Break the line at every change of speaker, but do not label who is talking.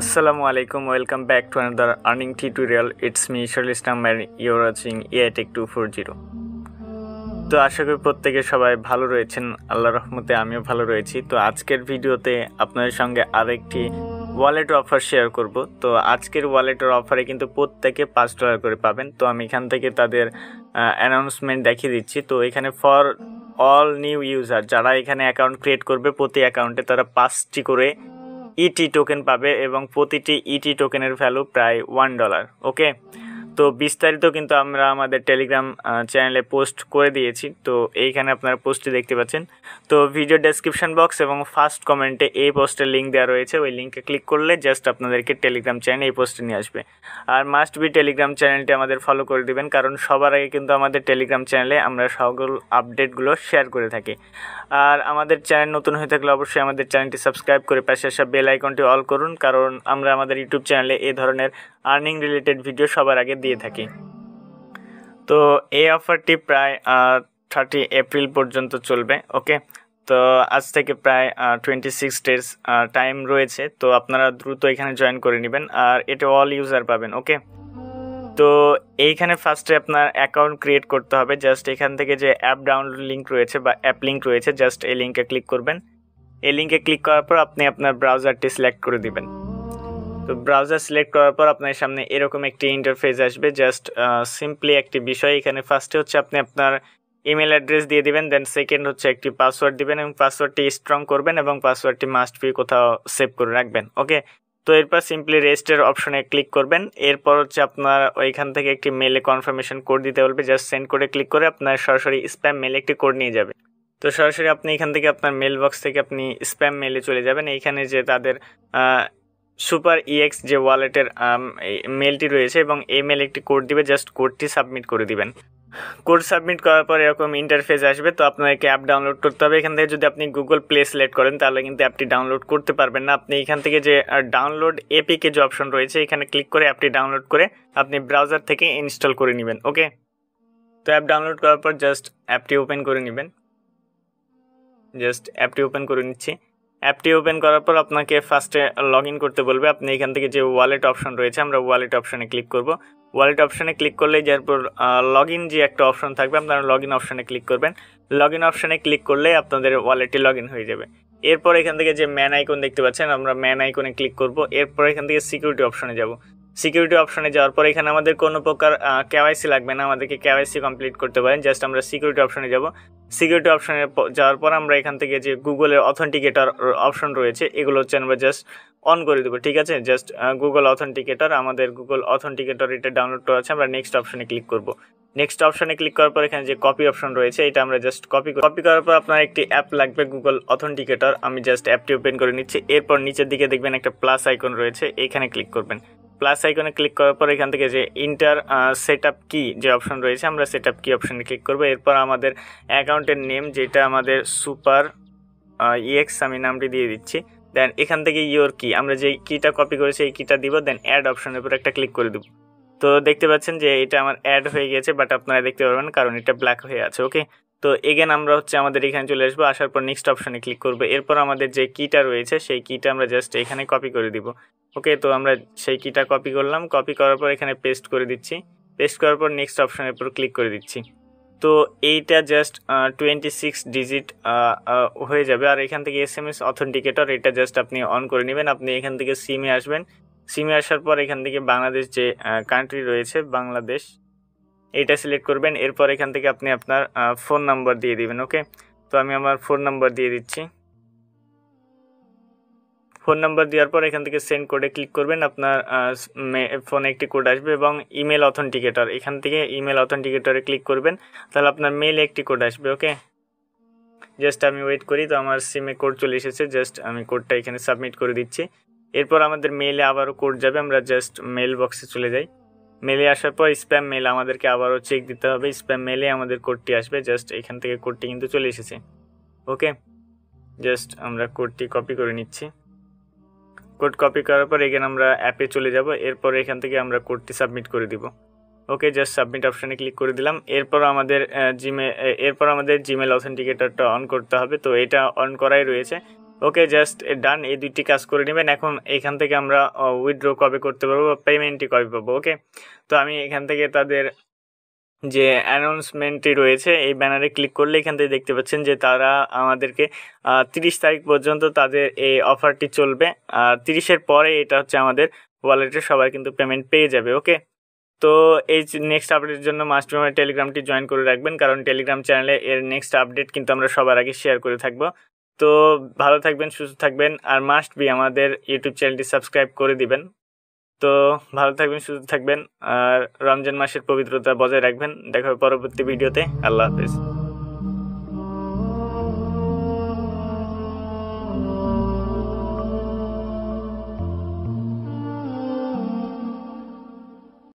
Assalamualaikum, welcome back to another earning tutorial. It's me Esarul and you're watching AI Tech 240. তো আশা করি প্রত্যেকে সবাই ভালো রয়েছেন, আল্লাহর রহমতে আমিও ভালো রয়েছি। তো আজকের ভিডিওতে আপনাদের সঙ্গে আরেকটি ওয়ালেট অফার শেয়ার করব। তো আজকের ওয়ালেটের অফারে কিন্তু প্রত্যেকে $5 করে পাবেন। তো আমি এখান থেকে তাদের অ্যানাউন্সমেন্ট দেখিয়ে দিচ্ছি। তো এখানে ফর অল নিউ ইউজার যারা এখানে অ্যাকাউন্ট ক্রিয়েট করবে, প্রতি অ্যাকাউন্টে তারা 5টি করে ইটি টোকেন পাবে এবং প্রতিটি ইটি টোকেনের ভ্যালু প্রায় $1। ওকে, তো বিস্তারিত কিন্তু আমরা আমাদের টেলিগ্রাম চ্যানেলে পোস্ট করে দিয়েছি। তো এইখানে আপনারা পোস্টটি দেখতে পাচ্ছেন। তো ভিডিও ডেসক্রিপশন বক্স এবং ফার্স্ট কমেন্টে এই পোস্টের লিঙ্ক দেওয়া রয়েছে। ওই লিঙ্কে ক্লিক করলে জাস্ট আপনাদেরকে টেলিগ্রাম চ্যানেলে এই পোস্টে নিয়ে আসবে। আর মাস্ট বি টেলিগ্রাম চ্যানেলটি আমাদের ফলো করে দিবেন, কারণ সবার আগে কিন্তু আমাদের টেলিগ্রাম চ্যানেলে আমরা সকল আপডেটগুলো শেয়ার করে থাকি। আর আমাদের চ্যানেল নতুন হয়ে থাকলে অবশ্যই আমাদের চ্যানেলটি সাবস্ক্রাইব করে পাশে আসা বেল আইকনটি অল করুন, কারণ আমরা আমাদের ইউটিউব চ্যানেলে এই ধরনের আর্নিং রিলেটেড ভিডিও সবার আগে দিয়ে থাকি। তো এই অফারটি প্রায় 30 এপ্রিল পর্যন্ত চলবে। ওকে, তো আজ থেকে প্রায় 26 ডেজ টাইম রয়েছে। তো আপনারা দ্রুত এখানে জয়েন করে নেবেন, আর এটা অল ইউজার পাবেন। ওকে, তো এইখানে ফার্স্টে আপনার অ্যাকাউন্ট ক্রিয়েট করতে হবে। জাস্ট এখান থেকে যে অ্যাপ ডাউনলোড লিঙ্ক রয়েছে বা অ্যাপ লিঙ্ক রয়েছে, জাস্ট এই লিঙ্কে ক্লিক করবেন। এই লিঙ্কে ক্লিক করার পর আপনি আপনার ব্রাউজারটি সিলেক্ট করে দিবেন। তো ব্রাউজার সিলেক্ট করার পর আপনার সামনে এরকম একটি ইন্টারফেস আসবে। জাস্ট সিম্পলি একটি বিষয়, এখানে ফার্স্টে হচ্ছে আপনি আপনার ইমেল অ্যাড্রেস দিয়ে দিবেন, দেন সেকেন্ড হচ্ছে একটি পাসওয়ার্ড দিবেন এবং পাসওয়ার্ডটি স্ট্রং করবেন এবং পাসওয়ার্ডটি মাস্ট বি কোথাও সেভ করে রাখবেন। ওকে, তো এরপর সিম্পলি রেজিস্টার অপশনে ক্লিক করবেন। এরপর হচ্ছে আপনার ওইখান থেকে একটি মেলে কনফার্মেশন কোড দিতে বলবে। জাস্ট সেন্ড কোডে ক্লিক করে আপনার সরাসরি স্প্যাম মেলে একটি কোড নিয়ে যাবে। তো সরাসরি আপনি এখান থেকে আপনার মেল বক্স থেকে আপনি স্প্যাম মেলে চলে যাবেন। এইখানে যে তাদের SuperEX যে ওয়ালেটের মেলটি রয়েছে এবং এই মেলে একটি কোড দিবে, জাস্ট কোডটি সাবমিট করে দিবেন। কোড সাবমিট করার পর এরকম ইন্টারফেস আসবে। তো আপনাকে অ্যাপ ডাউনলোড করতে হবে। এখান থেকে যদি আপনি গুগল প্লে সিলেক্ট করেন তাহলে কিন্তু অ্যাপটি ডাউনলোড করতে পারবেন না। আপনি এখান থেকে যে ডাউনলোড এপিকে যে অপশন রয়েছে এখানে ক্লিক করে অ্যাপটি ডাউনলোড করে আপনি ব্রাউজার থেকে ইনস্টল করে নেবেন। ওকে, তো অ্যাপ ডাউনলোড করার পর জাস্ট অ্যাপটি ওপেন করে নেবেন। জাস্ট অ্যাপটি ওপেন করে নিচ্ছি। অ্যাপটি ওপেন করার পর আপনাকে ফার্স্টে লগ ইন করতে বলবে। আপনি এখান থেকে যে ওয়ালেট অপশন রয়েছে, আমরা ওয়ালেট অপশনে ক্লিক করব। ওয়ালেট অপশনে ক্লিক করলেই যারপর লগ ইন যে একটা অপশন থাকবে, আপনারা লগ ইন অপশনে ক্লিক করবেন। লগ ইন অপশনে ক্লিক করলে আপনাদের ওয়ালেটটি লগ ইন হয়ে যাবে। এরপর এখান থেকে যে ম্যান আইকন দেখতে পাচ্ছেন, আমরা ম্যান আইকনে ক্লিক করব। এরপর এখান থেকে সিকিউরিটি অপশনে যাব। সিকিউরিটি অপশনে যাওয়ার পর এখানে আমাদের কোনো প্রকার কেওয়াইসি লাগবে না, আমাদেরকে কেওয়াইসি কমপ্লিট করতে পারেন। জাস্ট আমরা সিকিউরিটি অপশনে যাব। সিকিউরিটি অপশনে যাওয়ার পর আমরা এখান থেকে যে গুগলের অথেন্টিকেটর অপশন রয়েছে এগুলো হচ্ছে আমরা জাস্ট অন করে দেবো। ঠিক আছে, জাস্ট গুগল অথেন্টিকেটর, আমাদের গুগল অথেন্টিকেটর এটা ডাউনলোড করা আছে। আমরা নেক্সট অপশনে ক্লিক করব। নেক্সট অপশনে ক্লিক করার পর এখানে যে কপি অপশন রয়েছে এটা আমরা জাস্ট কপি করার পর আপনার একটি অ্যাপ লাগবে গুগল অথেন্টিকেটর। আমি জাস্ট অ্যাপটি ওপেন করে নিচ্ছি। এরপর নিচের দিকে দেখবেন একটা প্লাস আইকন রয়েছে, এখানে ক্লিক করবেন। প্লাস আইকনে ক্লিক করার পর এখান থেকে যে ইন্টার সেটআপ কি যে অপশন রয়েছে আমরা সেটআপ কি অপশনে ক্লিক করব। এরপর আমাদের অ্যাকাউন্টের নেম যেটা আমাদের SuperEX আমি নামটি দিয়ে দিচ্ছি। দেন এখান থেকে ইয়োর কি, আমরা যে কিটা কপি করেছি এই কিটা দিব। দেন অ্যাড অপশনের উপর একটা ক্লিক করে দেব। তো দেখতে পাচ্ছেন যে এটা আমার অ্যাড হয়ে গেছে, বাট আপনারা দেখতে পারবেন কারণ এটা ব্ল্যাক হয়ে আছে। ওকে, তো এগেন আমরা হচ্ছে আমাদের এখানে চলে আসবো। আসার পর নেক্সট অপশনে ক্লিক করবো। এরপর আমাদের যে কিটা রয়েছে সেই কিটা আমরা জাস্ট এখানে কপি করে দিব। ওকে, তো আমরা সেই কিটা কপি করলাম। কপি করার পর এখানে পেস্ট করে দিচ্ছি। পেস্ট করার পর নেক্সট অপশনের উপর ক্লিক করে দিচ্ছি। তো এইটা জাস্ট 26 ডিজিট হয়ে যাবে। আর এখান থেকে SMS অথেন্টিকেটর এটা জাস্ট আপনি অন করে নেবেন। আপনি এখান থেকে সিমে আসবেন। সিমে আসার পর এখান থেকে বাংলাদেশ যে কান্ট্রি রয়েছে বাংলাদেশ এইটা সিলেক্ট করবেন। এরপর এখান থেকে আপনি আপনার ফোন নাম্বার দিয়ে দিবেন। ওকে, তো আমি আমার ফোন নাম্বার দিয়ে দিচ্ছি। ফোন নাম্বার দেওয়ার পর এখান থেকে সেন্ড কোডে ক্লিক করবেন। আপনার ফোনে একটি কোড আসবে এবং ইমেল অথেন্টিকেটর, এখান থেকে ইমেল অথেন্টিকেটরে ক্লিক করবেন, তাহলে আপনার মেলে একটি কোড আসবে। ওকে, জাস্ট আমি ওয়েট করি। তো আমার সিমে কোড চলে এসেছে, জাস্ট আমি কোডটা এখানে সাবমিট করে দিচ্ছি। এরপর আমাদের মেলে আবারও কোড যাবে, আমরা জাস্ট মেল বক্সে চলে যাই। মেলে আসার পর স্প্যাম মেল আমাদেরকে আবারও চেক দিতে হবে। স্প্যাম মেলে আমাদের কোডটি আসবে, জাস্ট এখান থেকে কোডটি কিন্তু চলে এসেছে। ওকে, জাস্ট আমরা কোডটি কপি করে নিচ্ছি। কোড কপি করার পর এখানে আমরা অ্যাপে চলে যাব। এরপর এখান থেকে আমরা কোডটি সাবমিট করে দিব। ওকে, জাস্ট সাবমিট অপশানে ক্লিক করে দিলাম। এরপর আমাদের জিমেল অথেন্টিকেটরটা অন করতে হবে। তো এটা অন করাই রয়েছে। ওকে, জাস্ট ডান, এই দুইটি কাজ করে নেবেন। এখন এখান থেকে আমরা উইথড্র কবে করতে পারবো, পেমেন্টটি কবে পাবো। ওকে, তো আমি এখান থেকে তাদের যে অ্যানাউন্সমেন্টটি রয়েছে এই ব্যানারে ক্লিক করলে এখান থেকে দেখতে পাচ্ছেন যে তারা আমাদেরকে 30 তারিখ পর্যন্ত তাদের এই অফারটি চলবে। আর 30-এর পরে এটা হচ্ছে আমাদের ওয়ালেটে সবাই কিন্তু পেমেন্ট পেয়ে যাবে। ওকে, তো এই নেক্সট আপডেটের জন্য মাস্ট বি আমার টেলিগ্রামটি জয়েন করে রাখবেন, কারণ টেলিগ্রাম চ্যানেলে এর নেক্সট আপডেট কিন্তু আমরা সবার আগে শেয়ার করে থাকবো। তো ভালো থাকবেন, সুস্থ থাকবেন, আর মাস্ট বি আমাদের ইউটিউব চ্যানেলটি সাবস্ক্রাইব করে দিবেন। তো ভালো থাকবেন, সুস্থ থাকবেন, আর রমজান মাসের পবিত্রতা বজায় রাখবেন। দেখা হবে পরবর্তী ভিডিওতে। আল্লাহ হাফেজ।